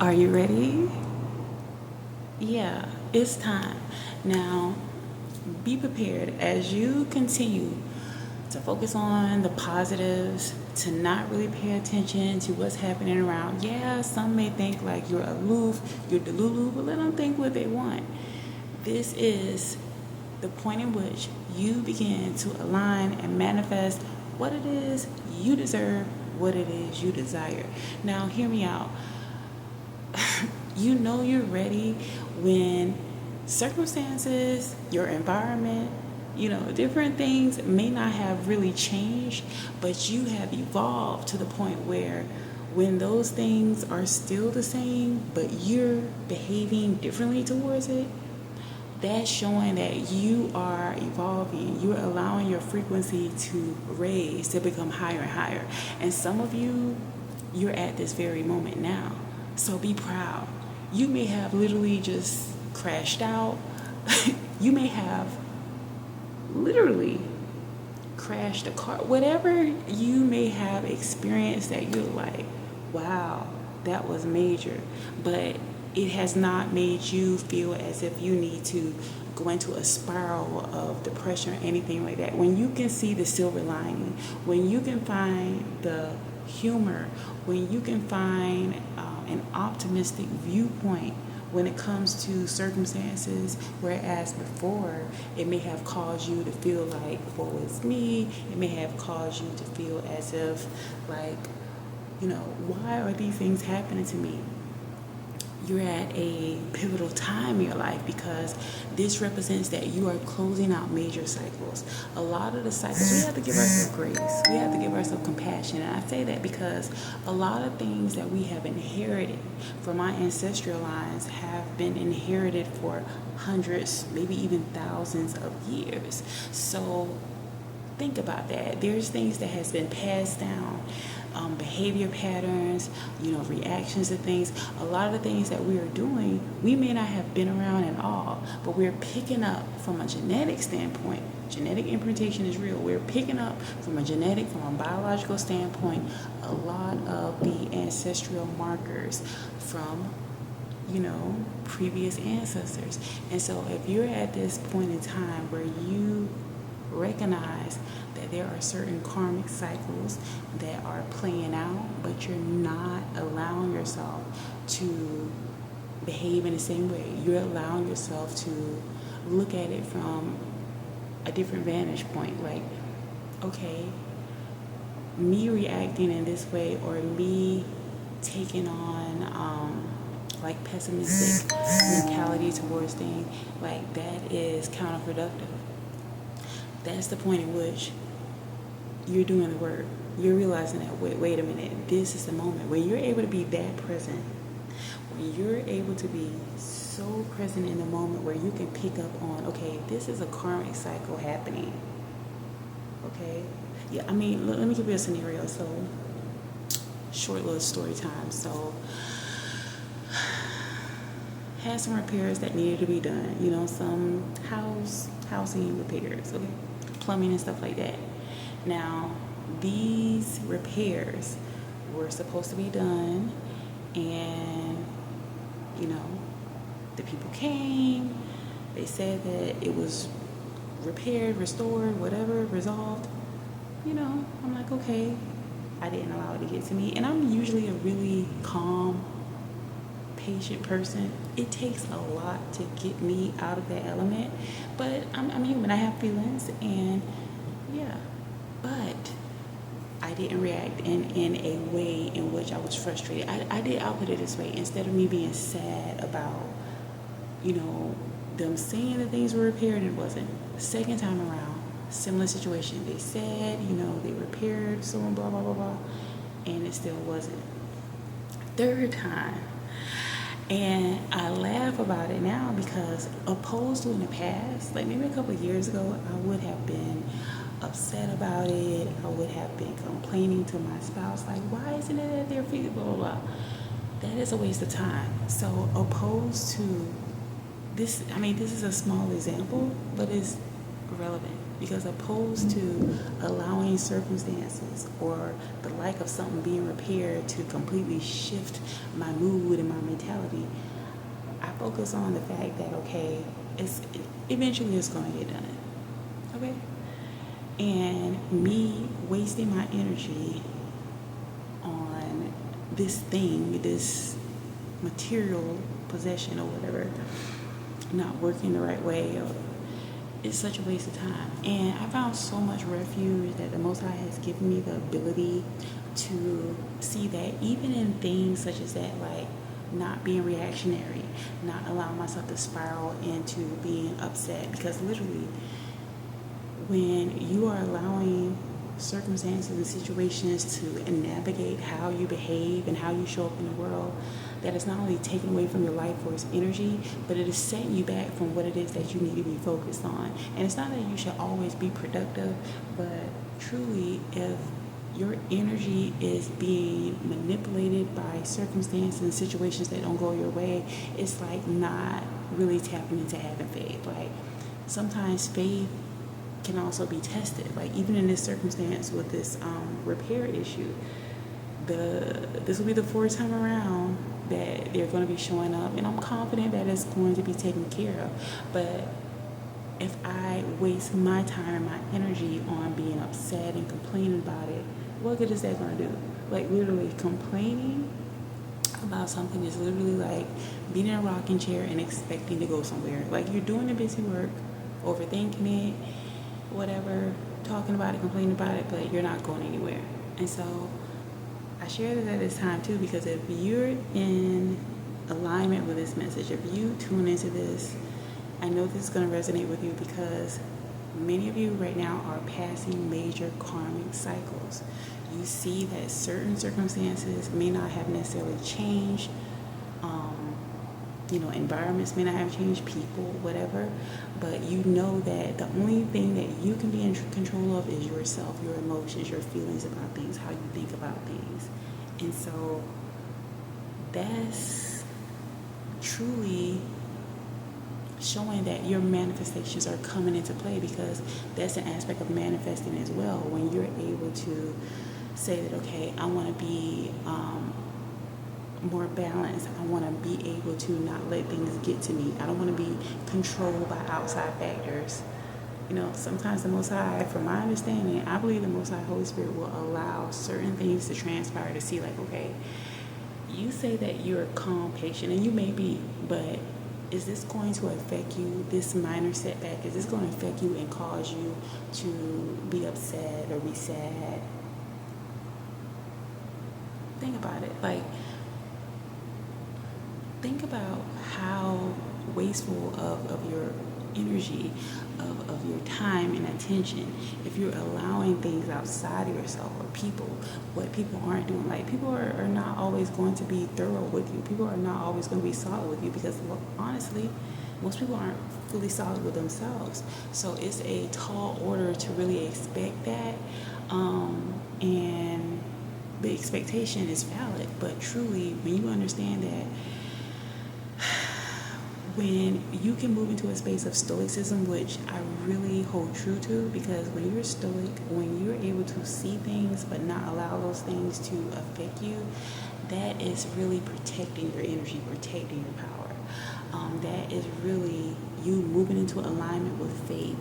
Are you ready? Yeah, it's time. Now, be prepared as you continue to focus on the positives, to not really pay attention to what's happening around. Yeah, some may think like you're aloof, you're delulu, but let them think what they want. This is the point in which you begin to align and manifest what it is you deserve, what it is you desire. Now, hear me out. You know you're ready when circumstances, your environment, different things may not have really changed, but you have evolved to the point where when those things are still the same, but you're behaving differently towards it, that's showing that you are evolving. You're allowing your frequency to raise, to become higher and higher. And some of you, you're at this very moment now. So be proud. You may have literally just crashed out. You may have literally crashed a car. Whatever you may have experienced that you're like, wow, that was major. But it has not made you feel as if you need to go into a spiral of depression or anything like that. When you can see the silver lining, when you can find the humor, when you can find an optimistic viewpoint when it comes to circumstances, whereas before it may have caused you to feel like, woe is me, it may have caused you to feel as if like, why are these things happening to me? You're at a pivotal time in your life because this represents that you are closing out major cycles. A lot of the cycles, we have to give ourselves grace. We have to give ourselves compassion. And I say that because a lot of things that we have inherited from our ancestral lines have been inherited for hundreds, maybe even thousands of years. So think about that. There's things that has been passed down, behavior patterns, reactions to things. A lot of the things that we are doing, we may not have been around at all, but we're picking up from a genetic standpoint. Genetic imprintation is real. We're picking up from a biological standpoint, a lot of the ancestral markers from previous ancestors. And so if you're at this point in time where you recognize that there are certain karmic cycles that are playing out, but you're not allowing yourself to behave in the same way. You're allowing yourself to look at it from a different vantage point. Like, okay, me reacting in this way or me taking on like pessimistic mentality towards things, like that is counterproductive. That's the point in which you're doing the work. You're realizing that, wait a minute, this is the moment. When you're able to be that present, when you're able to be so present in the moment where you can pick up on, okay, this is a karmic cycle happening. Okay? Yeah, let me give you a scenario. So, short little story time. So, had some repairs that needed to be done. Some housing repairs, okay? Plumbing and stuff like that. Now, these repairs were supposed to be done, and the people came. They said that it was repaired, restored, whatever, resolved. I'm like, okay. I didn't allow it to get to me, and I'm usually a really calm, patient person. It takes a lot to get me out of that element, but I'm human. I have feelings, and yeah, but I didn't react in a way in which I was frustrated. I'll put it this way: instead of me being sad about them saying that things were repaired and it wasn't, second time around, similar situation. They said they repaired so and blah blah blah blah, and it still wasn't. Third time. And I laugh about it now because opposed to in the past, like maybe a couple of years ago, I would have been upset about it. I would have been complaining to my spouse, like, why isn't it at their feet, blah, blah, blah. That is a waste of time. So opposed to this, this is a small example, but it's relevant. Because opposed to allowing circumstances or the lack of something being repaired to completely shift my mood and my mentality, I focus on the fact that, okay, eventually it's going to get done. Okay? And me wasting my energy on this thing, this material possession or whatever, not working the right way, or it's such a waste of time. And I found so much refuge that the Most High has given me the ability to see that even in things such as that, like not being reactionary, not allowing myself to spiral into being upset, because literally when you are allowing circumstances and situations to navigate how you behave and how you show up in the world, that is not only taking away from your life force energy, but it is setting you back from what it is that you need to be focused on. And it's not that you should always be productive, but truly, if your energy is being manipulated by circumstances and situations that don't go your way, it's like not really tapping into having faith. Like sometimes faith can also be tested. Like even in this circumstance with this repair issue, this will be the fourth time around that they're going to be showing up, and I'm confident that it's going to be taken care of. But if I waste my time and my energy on being upset and complaining about it, what good is that going to do? Like literally complaining about something is literally like being in a rocking chair and expecting to go somewhere. Like you're doing the busy work, overthinking it, whatever, talking about it, complaining about it, but you're not going anywhere. And so I share this at this time too, because if you're in alignment with this message, if you tune into this, I know this is going to resonate with you, because many of you right now are passing major karmic cycles. You see that certain circumstances may not have necessarily changed. Environments may not have changed, people, whatever, but you know that the only thing that you can be in control of is yourself, your emotions, your feelings about things, how you think about things. And so that's truly showing that your manifestations are coming into play, because that's an aspect of manifesting as well. When you're able to say that, okay, I want to be more balanced. I want to be able to not let things get to me. I don't want to be controlled by outside factors. Sometimes the Most High, from my understanding, I believe the Most High Holy Spirit will allow certain things to transpire to see, like, okay, you say that you're calm, patient, and you may be, but is this going to affect you, this minor setback, is this going to affect you and cause you to be upset or be sad? Think about it. Think about how wasteful of your energy, of your time and attention, if you're allowing things outside of yourself or people, what people aren't doing. Like people are not always going to be thorough with you. People are not always going to be solid with you, because honestly, most people aren't fully solid with themselves. So it's a tall order to really expect that, and the expectation is valid. But truly, when you understand that, when you can move into a space of stoicism, which I really hold true to, because when you're stoic, when you're able to see things but not allow those things to affect you, that is really protecting your energy, protecting your power. That is really you moving into alignment with faith,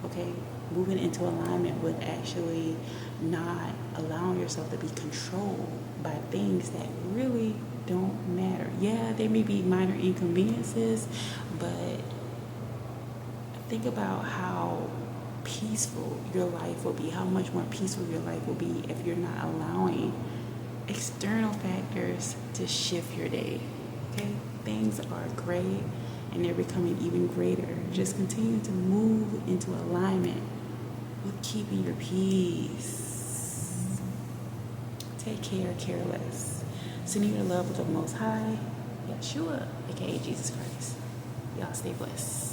okay? Moving into alignment with actually not allowing yourself to be controlled by things that really don't matter. Yeah, there may be minor inconveniences, but think about how peaceful your life will be, how much more peaceful your life will be if you're not allowing external factors to shift your day. Okay? Things are great and they're becoming even greater. Just continue to move into alignment with keeping your peace. Take care, care less. Sending you the love of the Most High, Yeshua, aka Jesus Christ. Y'all stay blessed.